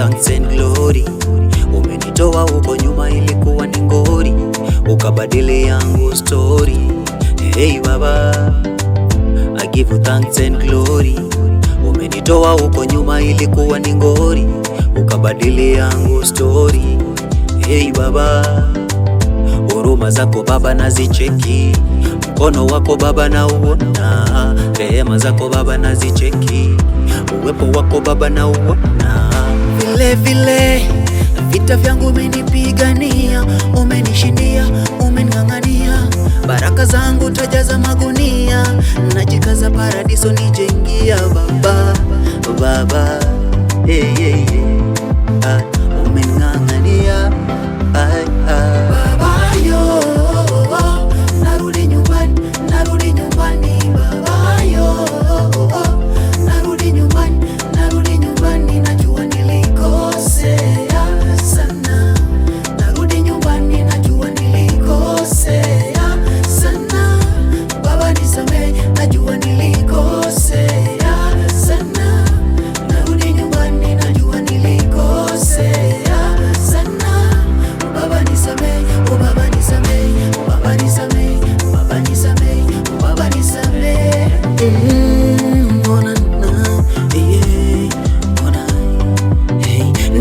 thanks and glory. Umenitoa huko nyuma ilikuwa ni ngori, ukabadili yangu story. Hey Baba, I give you thanks and glory. Umenitoa huko nyuma ilikuwa ni ngori, ukabadili yangu story. Hey Baba, huruma zako Baba nazicheki, mkono wako Baba na uona, rehema zako Baba nazicheki, uwepo wako Baba na uona. Vile vile vita vyangu umenipigania, umenishindia, umening'ang'ania, baraka zangu tajaza magunia, najikaza paradiso nijengia Baba, Baba, hey, hey, hey. Umening'ang'ania, Baba yo, narudi nyumbani, narudi nyumbani. Baba yo, narudi nyumbani, narudi nyumbani. Najua nilikosea sana, narudi nyumbani, najua nilikosea sana. Baba nisamehe, najua nilikosea sana, narudi nyumbani, najua nilikosea sana. Baba nisamehe, oh Baba nisamehe, oh Baba nisamehe, oh Baba nisamehe, oh Baba nisamehe.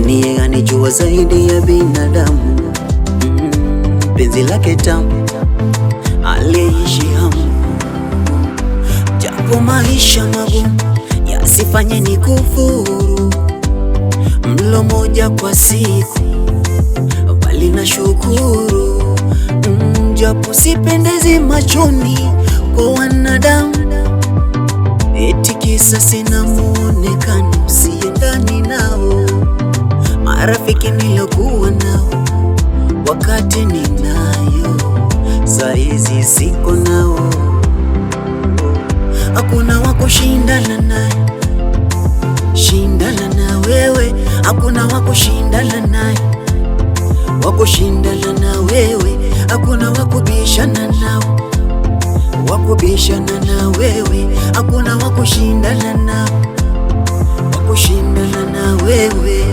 Niye anijua zaidi ya binadamu, penzi lake tamu aliyeishi hamu, japo maisha magumu yasifanye ni kufuru, mlo moja kwa siku bali na shukuru, japo sipendezi machoni kwa wanadamu, eti kisa sina muonekano siendani nao, marafiki nilokuwa nao wakati ninayo, saizi siko nao. Hakuna wako shindana naye, shindana na wewe, hakuna wako shindana naye, wako shindana na wewe, hakuna wakubishana nao, wakubishana na wewe, hakuna wakushindana nao, wakushindana na wewe.